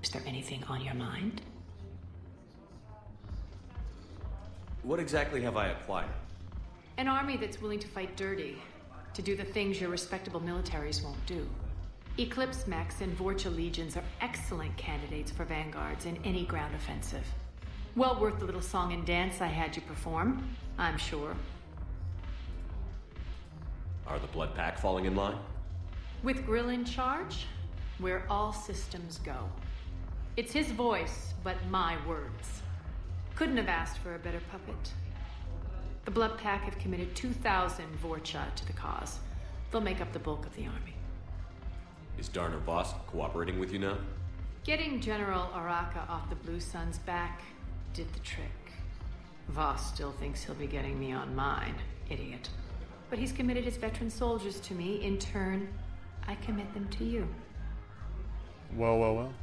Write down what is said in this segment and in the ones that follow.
Is there anything on your mind? What exactly have I acquired? An army that's willing to fight dirty, to do the things your respectable militaries won't do. Eclipse mechs and Vorcha legions are excellent candidates for vanguards in any ground offensive. Well worth the little song and dance I had you perform, I'm sure. Are the Blood Pack falling in line? With Grill in charge, where all systems go. It's his voice, but my words. Couldn't have asked for a better puppet. The Blood Pack have committed 2,000 Vorcha to the cause. They'll make up the bulk of the army. Is Darner Voss cooperating with you now? Getting General Aralakh off the Blue Sun's back did the trick. Voss still thinks he'll be getting me on mine, idiot. But he's committed his veteran soldiers to me. In turn, I commit them to you. Well, well, well.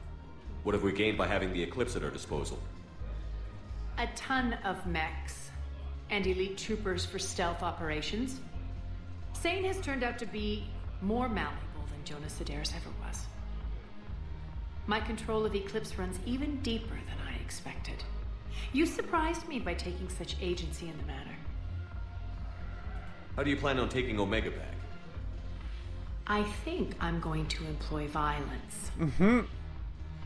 What have we gained by having the Eclipse at our disposal? A ton of mechs and elite troopers for stealth operations. Sane has turned out to be more malleable than Jonas Sedaris ever was. My control of Eclipse runs even deeper than I expected. You surprised me by taking such agency in the matter. How do you plan on taking Omega back? I think I'm going to employ violence.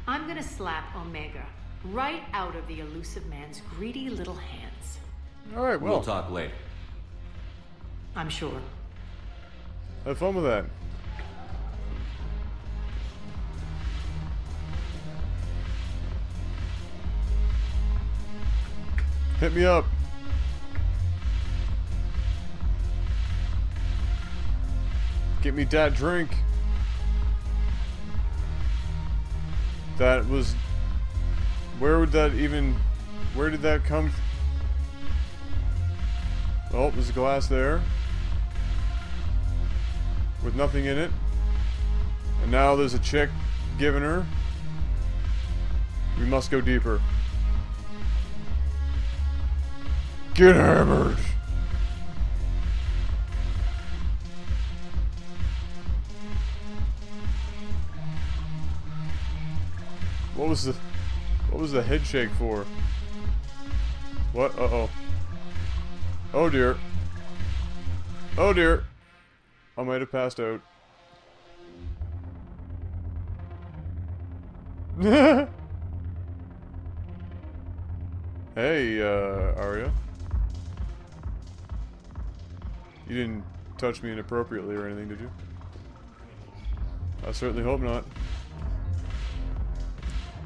I'm gonna slap Omega right out of the elusive man's greedy little hands. Alright, well. We'll talk later. I'm sure. Have fun with that. Hit me up. Get me that drink. That was... Where would that even... Where did that come... Oh, there's a glass there. With nothing in it. And now there's a chick giving her. We must go deeper. Get hammered! What was the head shake for? What? Uh-oh. Oh dear. Oh dear. I might have passed out. Hey, Arya. You didn't touch me inappropriately or anything, did you? I certainly hope not.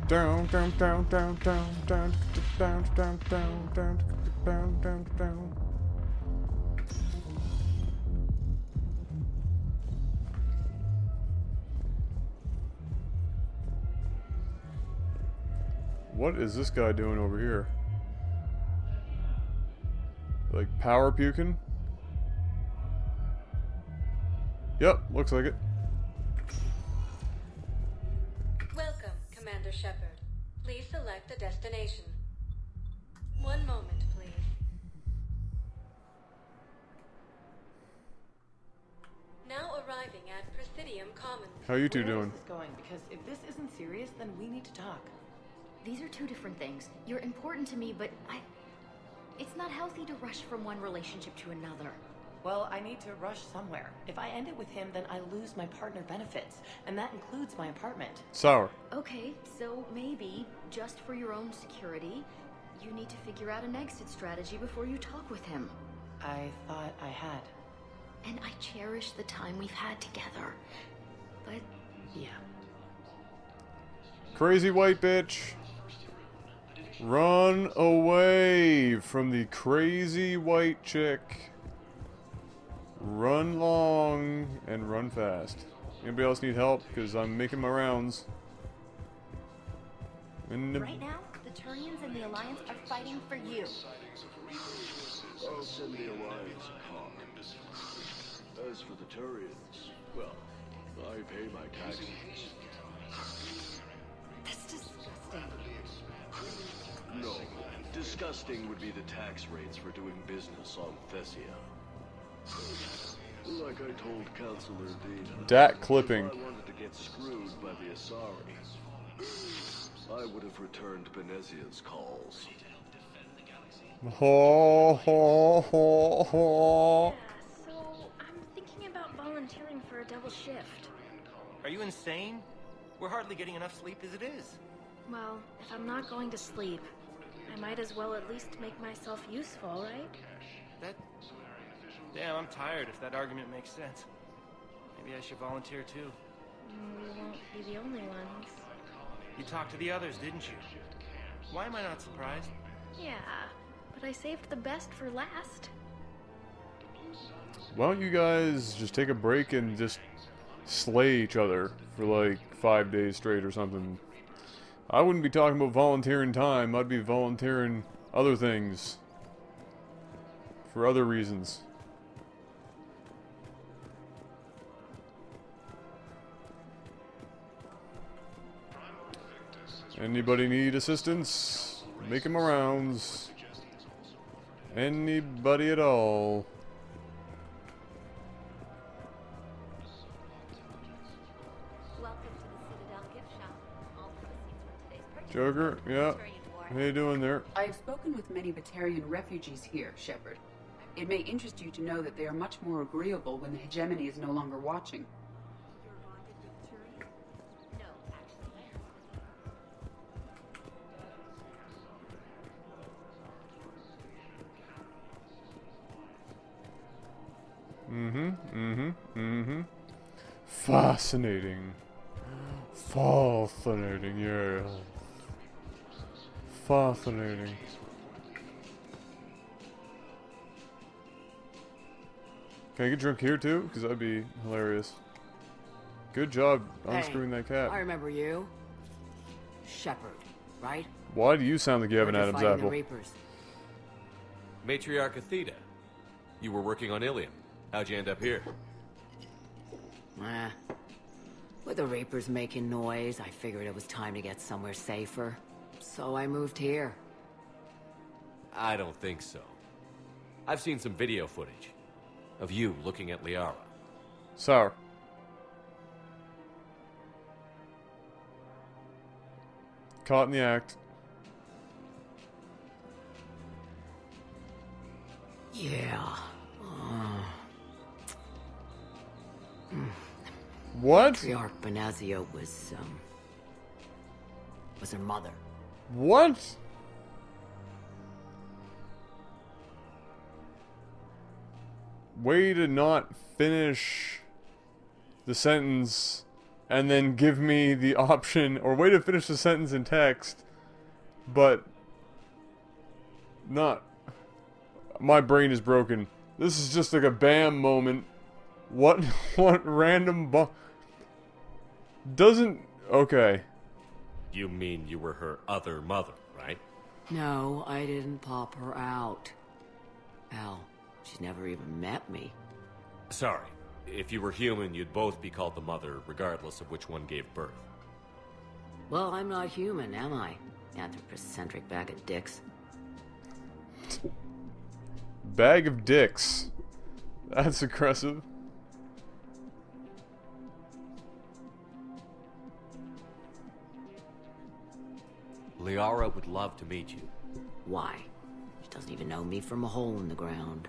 Down, down, down, down, down, down, down, down, down, down, down, down, down. What is this guy doing over here? Like power puking? Yep, looks like it. Welcome, Commander Shepard. Please select a destination. One moment, please. Now arriving at Presidium Commons. How you two doing? Where is this going? Because if this isn't serious, then we need to talk. These are two different things. You're important to me, but it's not healthy to rush from one relationship to another. Well, I need to rush somewhere. If I end it with him, then I lose my partner benefits, and that includes my apartment. Sour. Okay, so maybe, just for your own security, you need to figure out an exit strategy before you talk with him. I thought I had. And I cherish the time we've had together. But, yeah. Crazy white bitch. Run away from the crazy white chick. Run long and run fast. Anybody else need help? Because I'm making my rounds. Right now, the Turians and the Alliance are fighting for you. I'll send the Alliance a car. As for the Turians, well, I pay my taxes. That's disgusting. No, disgusting would be the tax rates for doing business on Thessia. Like I told Counselor Dina, Dat clipping. I wanted to get screwed by the Asari. I would have returned Benezia's calls. Ho ho ho ho. Yeah, so I'm thinking about volunteering for a double shift. Are you insane? We're hardly getting enough sleep as it is. Well, if I'm not going to sleep, I might as well at least make myself useful, right? That... Damn, I'm tired if that argument makes sense. Maybe I should volunteer too. We won't be the only ones. You talked to the others, didn't you? Why am I not surprised? Yeah, but I saved the best for last. Why don't you guys just take a break and just slay each other for like 5 days straight or something? I wouldn't be talking about volunteering time. I'd be volunteering other things. For other reasons. Anybody need assistance? Make 'em rounds. Anybody at all? Welcome to the Citadel gift shop. All proceeds from today's purchase. Joker, yeah. How you doing there? I've spoken with many Batarian refugees here, Shepard. It may interest you to know that they are much more agreeable when the hegemony is no longer watching. No, actually. Fascinating. Fascinating, yeah. Fascinating. Can I get drunk here too? Because that'd be hilarious. Good job unscrewing that cap. I remember you. Shepard, right? Why do you sound like you have an Adam's The apple? Reapers. Matriarch Athena. You were working on Ilium. How'd you end up here? With the Reapers making noise, I figured it was time to get somewhere safer. So I moved here. I don't think so. I've seen some video footage of you looking at Liara. Sour. Caught in the act. Yeah. What? Matriarch Benazia was her mother. What? Way to not finish the sentence and then give me the option, or way to finish the sentence in text, but not. My brain is broken. This is just like a bam moment. What random doesn't, okay. You mean you were her other mother, right? No, I didn't pop her out. Hell, she's never even met me. Sorry. If you were human, you'd both be called the mother, regardless of which one gave birth. Well, I'm not human, am I? Anthropocentric bag of dicks. Bag of dicks. That's aggressive. Liara would love to meet you. Why? She doesn't even know me from a hole in the ground.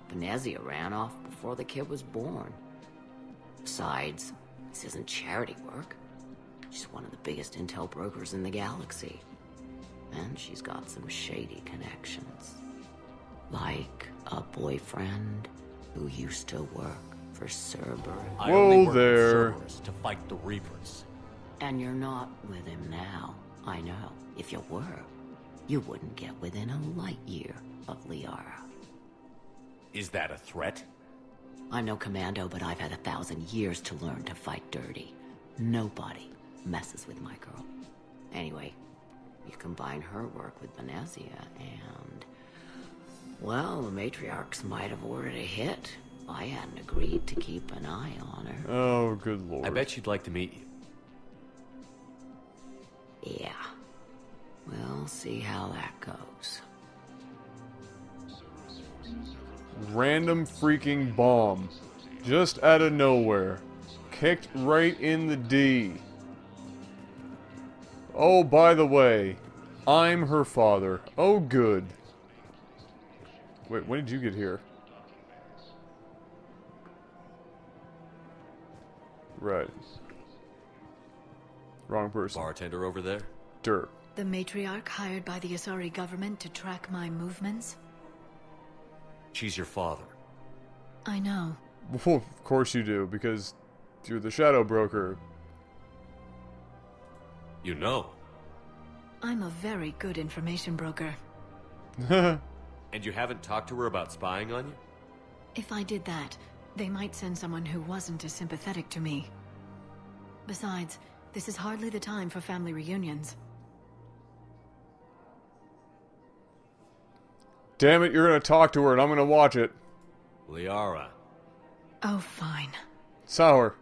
Benazia ran off before the kid was born. Besides, this isn't charity work. She's one of the biggest intel brokers in the galaxy. And she's got some shady connections. Like a boyfriend who used to work for Cerberus. I only work with there. Cerberus to fight the Reapers. And you're not with him now. I know. If you were, you wouldn't get within a light year of Liara. Is that a threat? I'm no commando, but I've had 1,000 years to learn to fight dirty. Nobody messes with my girl. Anyway, you combine her work with Benazia and... well, the matriarchs might have ordered a hit. I hadn't agreed to keep an eye on her. Oh, good lord. I bet she'd like to meet you. Yeah. We'll see how that goes. Random freaking bomb. Just out of nowhere. Kicked right in the D. Oh, by the way, I'm her father. Oh, good. Wait, when did you get here? Right. Wrong person. Bartender over there? Dirt. The matriarch hired by the Asari government to track my movements? She's your father. I know. Well, of course you do, because you're the shadow broker. You know. I'm a very good information broker. And you haven't talked to her about spying on you? If I did that, they might send someone who wasn't as sympathetic to me. Besides, this is hardly the time for family reunions. Damn it, you're gonna talk to her and I'm gonna watch it. Liara. Oh, fine. Sour.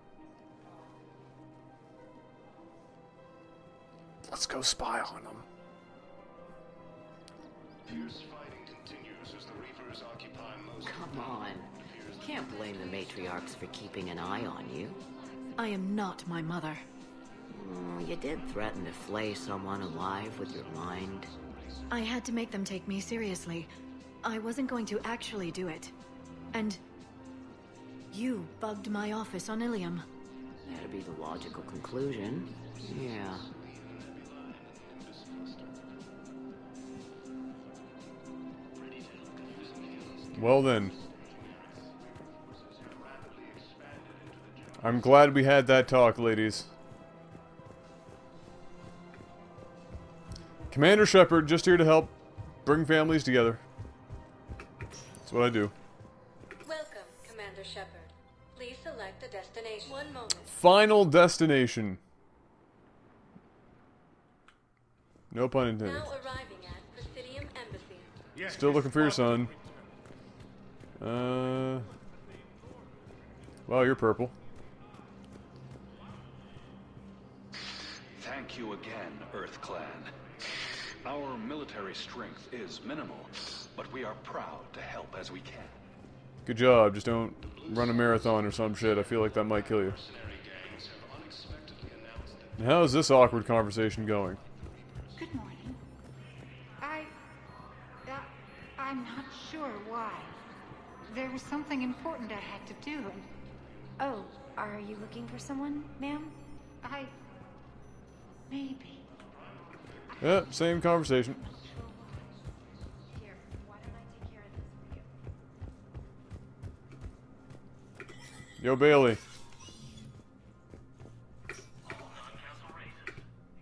Let's go spy on them. Fierce fighting continues as the Reapers occupy most. Come on. You can't blame the matriarchs for keeping an eye on you. I am not my mother. You did threaten to flay someone alive with your mind. I had to make them take me seriously. I wasn't going to actually do it. And you bugged my office on Ilium. That'd be the logical conclusion. Yeah. Well then. I'm glad we had that talk, ladies. Commander Shepard, just here to help bring families together. That's what I do. Welcome, Commander Shepard. Please select a destination. One moment. Final destination. No pun intended. Now arriving at Presidium Embassy. Still looking for your son. Well, you're purple. Thank you again, Earth Clan. Our military strength is minimal, but we are proud to help as we can. Good job. Just don't run a marathon or some shit. I feel like that might kill you. And how's this awkward conversation going? Good morning. I'm not sure why. There was something important I had to do, and... Oh, are you looking for someone, ma'am? Maybe. Yeah, same conversation. Here, why don't I take care of this for you? Yo, Bailey.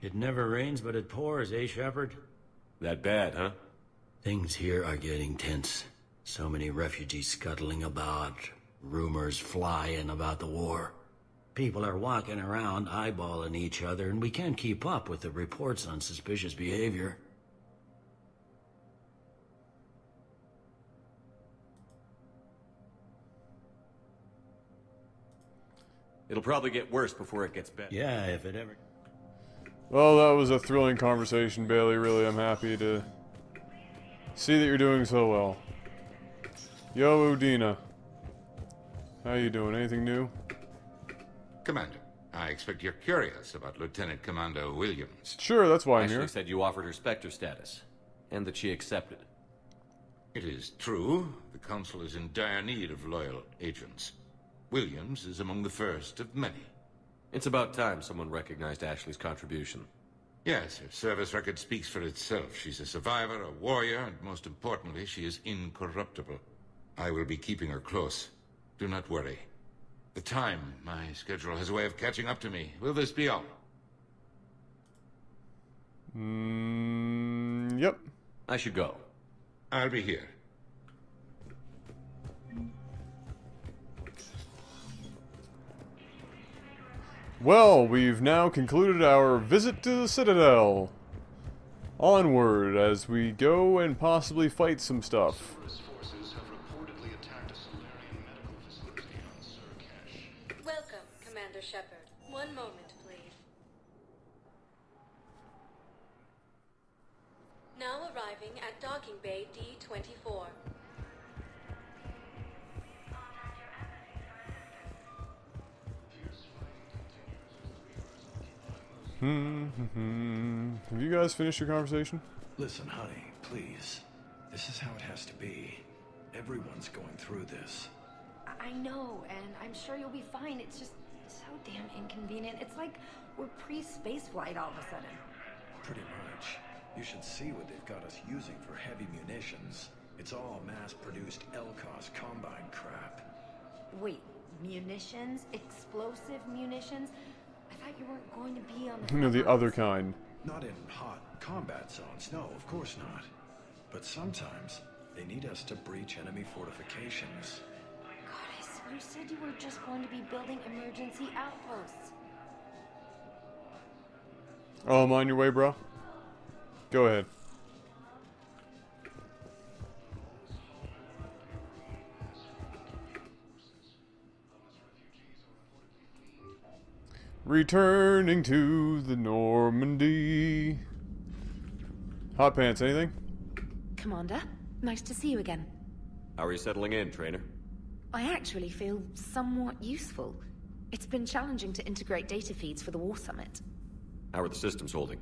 It never rains, but it pours, eh, Shepard? That bad, huh? Things here are getting tense. So many refugees scuttling about, rumors flying about the war. People are walking around eyeballing each other, and we can't keep up with the reports on suspicious behavior. It'll probably get worse before it gets better. Yeah, if it ever... Well, that was a thrilling conversation, Bailey. Really, I'm happy to see that you're doing so well. Yo, Udina. How you doing? Anything new? Commander, I expect you're curious about Lieutenant Commander Williams. Sure, that's why I'm Ashley here. said you offered her Spectre status, and that she accepted. It is true. The Council is in dire need of loyal agents. Williams is among the first of many. It's about time someone recognized Ashley's contribution. Yes, her service record speaks for itself. She's a survivor, a warrior, and most importantly, she is incorruptible. I will be keeping her close. Do not worry. The time, my schedule has a way of catching up to me. Will this be all? Yep. I should go. I'll be here. Well, we've now concluded our visit to the Citadel. Onward as we go and possibly fight some stuff. Welcome, Commander Shepard. One moment, please. Now arriving at Docking Bay D-24. Have you guys finished your conversation? Listen, honey, please. This is how it has to be. Everyone's going through this. I know, and I'm sure you'll be fine. It's just so damn inconvenient. It's like we're pre-space flight all of a sudden. Pretty much. You should see what they've got us using for heavy munitions. It's all mass-produced LCOS Combine crap. Wait, munitions? Explosive munitions? I thought you weren't going to be on the... You know, the other kind. Not in hot combat zones, no, of course not. But sometimes, they need us to breach enemy fortifications. Goddess, you said you were just going to be building emergency outposts. Oh, I'm on your way, bro. Go ahead. Returning to the Normandy. Hot pants, anything? Commander, nice to see you again. How are you settling in, trainer? I actually feel somewhat useful. It's been challenging to integrate data feeds for the War Summit. How are the systems holding?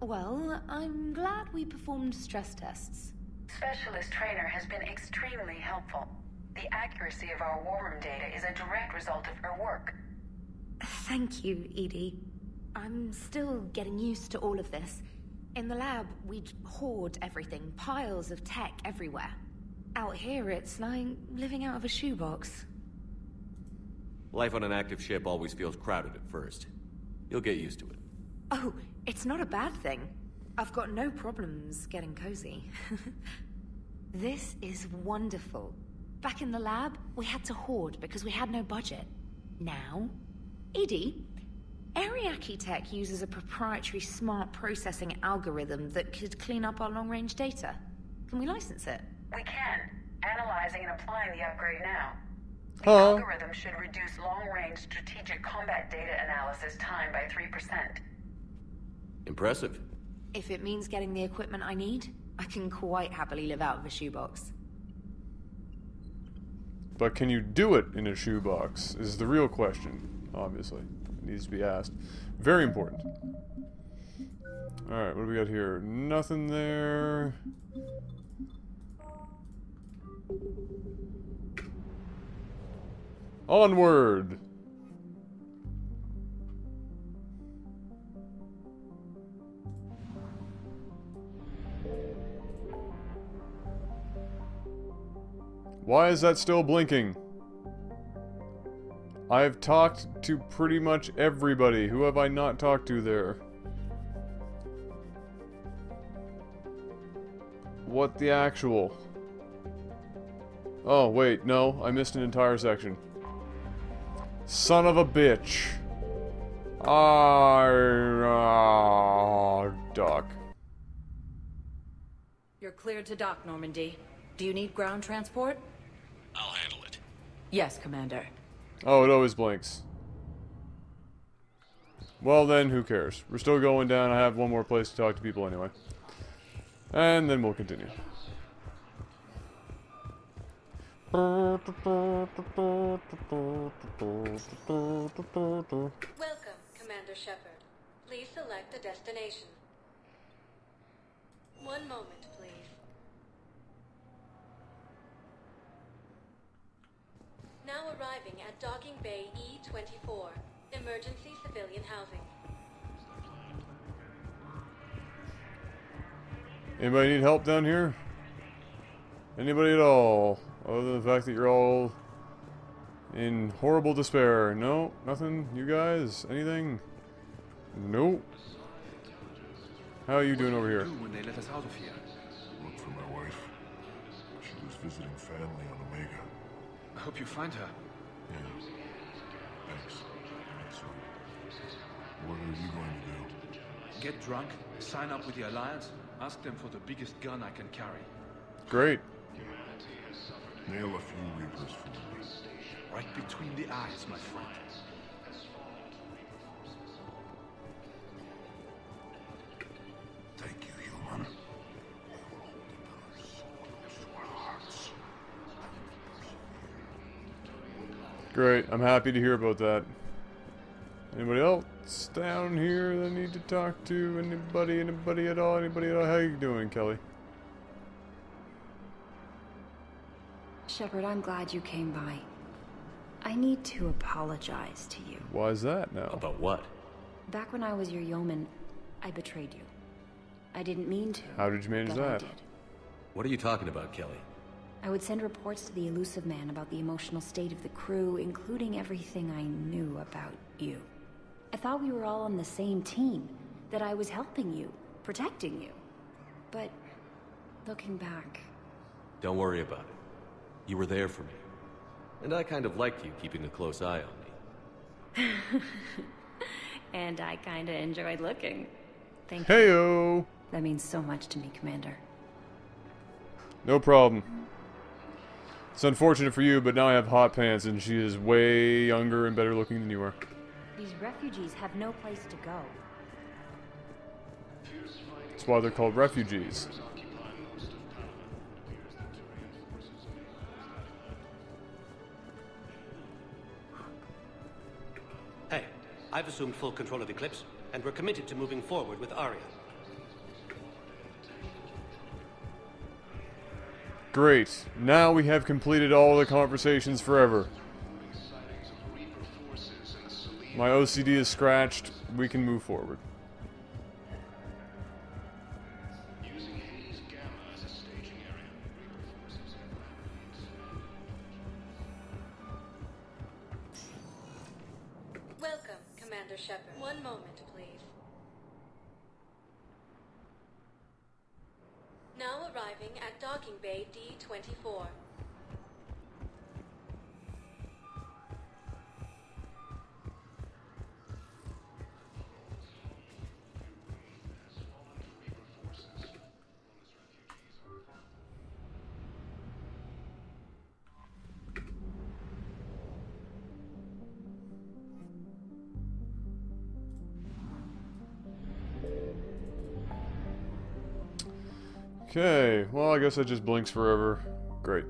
Well, I'm glad we performed stress tests. Specialist Trainer has been extremely helpful. The accuracy of our war room data is a direct result of her work. Thank you, Edie. I'm still getting used to all of this. In the lab, we'd hoard everything, piles of tech everywhere. Out here, it's like living out of a shoebox. Life on an active ship always feels crowded at first. You'll get used to it. Oh, it's not a bad thing. I've got no problems getting cozy. This is wonderful. Back in the lab, we had to hoard because we had no budget. Now, Edie, Aralakh Tech uses a proprietary smart processing algorithm that could clean up our long-range data. Can we license it? We can. Analyzing and applying the upgrade now. The Huh. algorithm should reduce long-range strategic combat data analysis time by 3%. Impressive. If it means getting the equipment I need, I can quite happily live out of a shoebox. But can you do it in a shoebox is the real question, obviously. It needs to be asked. Very important. Alright, what do we got here? Nothing there. Onward! Why is that still blinking? I've talked to pretty much everybody. Who have I not talked to there? What the actual? Oh, wait, no. I missed an entire section. Son of a bitch. Doc. You're cleared to dock, Normandy. Do you need ground transport? I'll handle it. Yes, Commander. Oh, it always blinks. Well then, who cares? We're still going down. I have one more place to talk to people anyway. And then we'll continue. Welcome, Commander Shepard. Please select a destination. One moment, please. Now arriving at Docking Bay E14, emergency civilian housing. Anybody need help down here? Anybody at all? Other than the fact that you're all in horrible despair. No? Nothing? You guys? Anything? Nope. How are you doing over here? When they let us out of here. Look for my wife. She was visiting family on Omega. I hope you find her. Yeah. Thanks. So, what are you going to do? Get drunk, sign up with the Alliance, ask them for the biggest gun I can carry. Great. Nail a few Reapers for me. Right between the eyes, my friend. Thank you, human. Great. I'm happy to hear about that. Anybody else? else down here that I need to talk to? Anybody at all? Anybody at all? How you doing, Kelly? Shepard, I'm glad you came by. I need to apologize to you. Why is that now? About what? Back when I was your yeoman, I betrayed you. I didn't mean to. How did you manage but I that? did. What are you talking about, Kelly? I would send reports to the Elusive Man about the emotional state of the crew, including everything I knew about you. I thought we were all on the same team, that I was helping you, protecting you. But, looking back... Don't worry about it. You were there for me. And I kind of liked you keeping a close eye on me. And I kinda enjoyed looking. Thank you. Heyo! That means so much to me, Commander. No problem. It's unfortunate for you, but now I have hot pants and she is way younger and better looking than you are. These refugees have no place to go. That's why they're called refugees. Hey, I've assumed full control of Eclipse, and we're committed to moving forward with Aria. Great. Now we have completed all the conversations forever. My OCD is scratched. We can move forward. Welcome, Commander Shepard. One moment, please. Now arriving at Docking Bay D-24. Okay, well, I guess that just blinks forever. Great.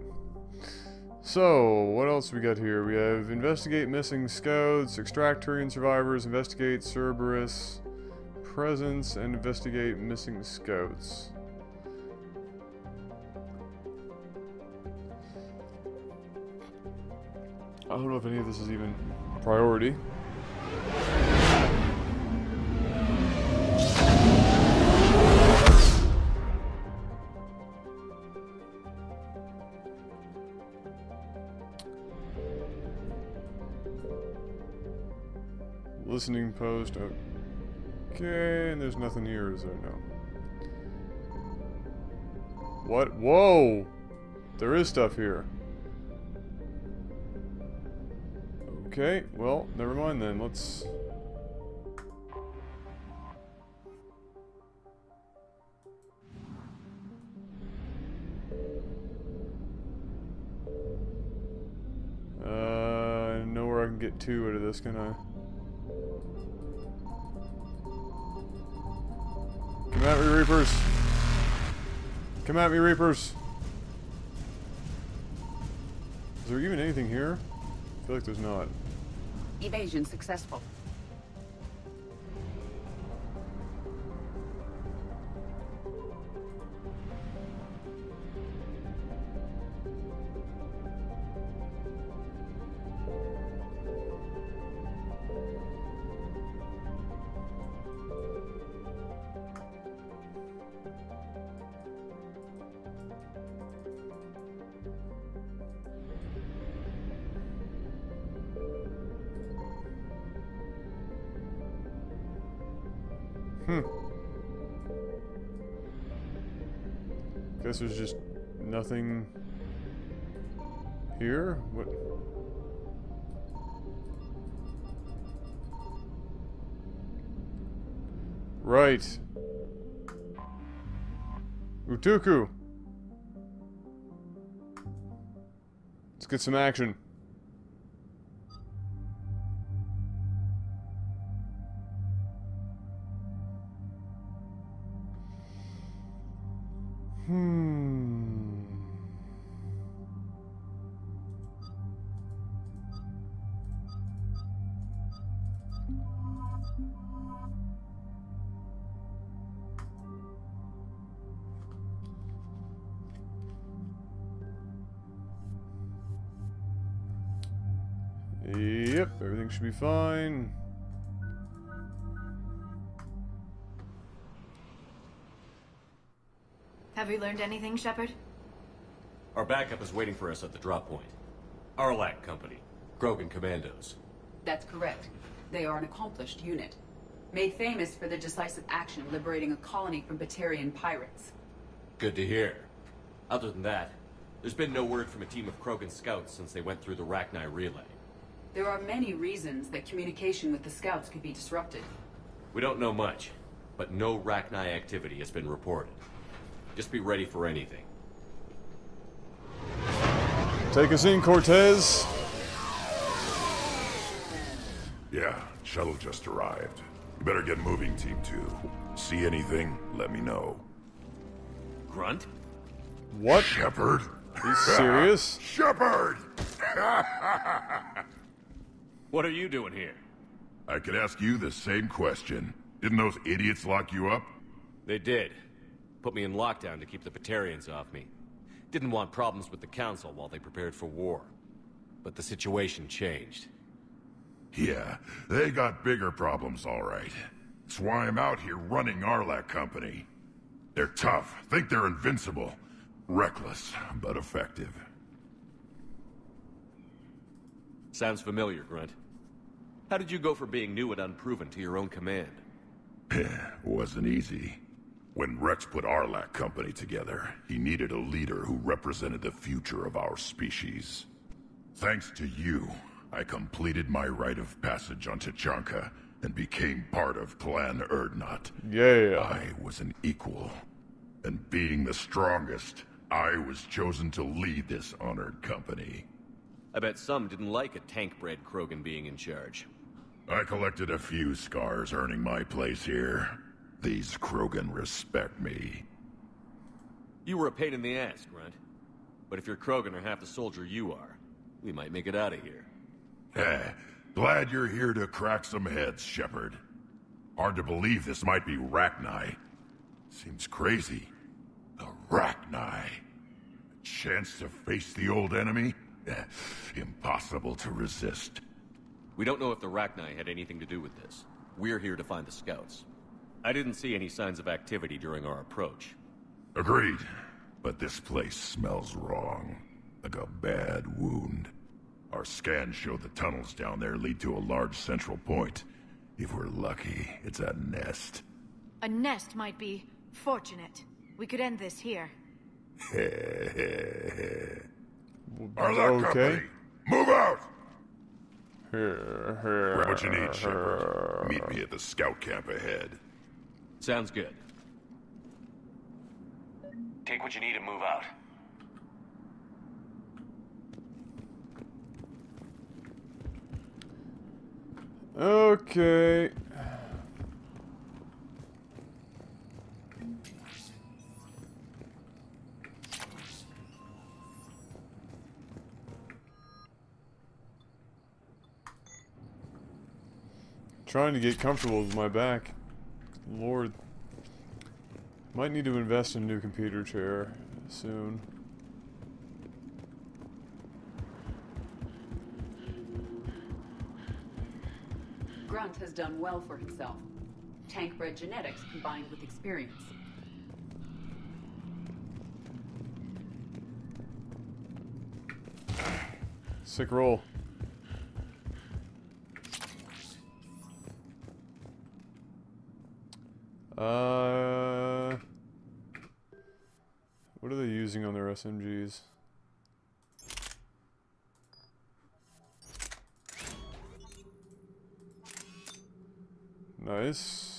So, what else we got here? We have investigate missing scouts, extract Turian survivors, investigate Cerberus presence, and investigate missing scouts. I don't know if any of this is even priority. Listening post. Okay, and there's nothing here, is there? No. What? Whoa! There is stuff here. Okay, well, never mind then. Let's... I know where I can get two out of this, can I? Come at me, Reapers! Come at me, Reapers! Is there even anything here? I feel like there's not. Evasion successful. Guess there's just nothing here? What? Right. Utuku. Let's get some action. Yep, everything should be fine. Have we learned anything, Shepard? Our backup is waiting for us at the drop point. Aralakh Company. Krogan Commandos. That's correct. They are an accomplished unit. Made famous for their decisive action liberating a colony from Batarian pirates. Good to hear. Other than that, there's been no word from a team of Krogan scouts since they went through the Rachni relay. There are many reasons that communication with the scouts could be disrupted. We don't know much, but no Rachni activity has been reported. Just be ready for anything. Take us in, Cortez. Yeah, shuttle just arrived. You better get moving, Team 2. See anything, let me know. Grunt? What? Shepard? Are you serious? Shepard! What are you doing here? I could ask you the same question. Didn't those idiots lock you up? They did. Put me in lockdown to keep the Batarians off me. Didn't want problems with the Council while they prepared for war. But the situation changed. Yeah, they got bigger problems, all right. That's why I'm out here running Aralakh Company. They're tough, think they're invincible. Reckless, but effective. Sounds familiar, Grunt. How did you go from being new and unproven to your own command? Wasn't easy. When Rex put Aralakh Company together, he needed a leader who represented the future of our species. Thanks to you, I completed my rite of passage on Tachanka and became part of Clan Urdnot. Yeah. I was an equal. And being the strongest, I was chosen to lead this honored company. I bet some didn't like a tank-bred Krogan being in charge. I collected a few scars earning my place here. These Krogan respect me. You were a pain in the ass, Grunt. But if your Krogan are half the soldier you are, we might make it out of here. Glad you're here to crack some heads, Shepard. Hard to believe this might be Rachni. Seems crazy. The Rachni. A chance to face the old enemy? Impossible to resist. We don't know if the Rachni had anything to do with this. We're here to find the scouts. I didn't see any signs of activity during our approach. Agreed. But this place smells wrong. Like a bad wound. Our scans show the tunnels down there lead to a large central point. If we're lucky, it's a nest. A nest might be fortunate. We could end this here. Aralakh Company, move out! Here. Grab what you need, Shepard. Meet me at the scout camp ahead. Sounds good. Take what you need and move out. Okay. Trying to get comfortable with my back. Lord. Might need to invest in a new computer chair soon. Grunt has done well for himself. Tank-bred genetics combined with experience. Sick roll. What are they using on their SMGs? Nice.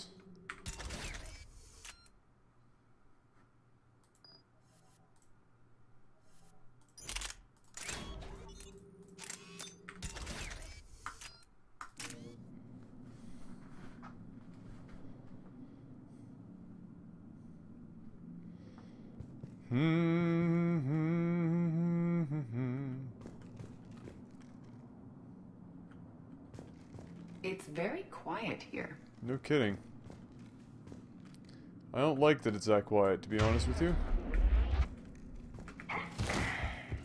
It's very quiet here. No kidding. I don't like that it's that quiet, to be honest with you.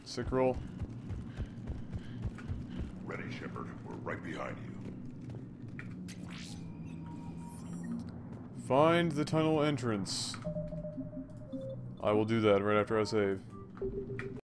Sick roll. Ready, Shepard. We're right behind you. Find the tunnel entrance. I will do that right after I save.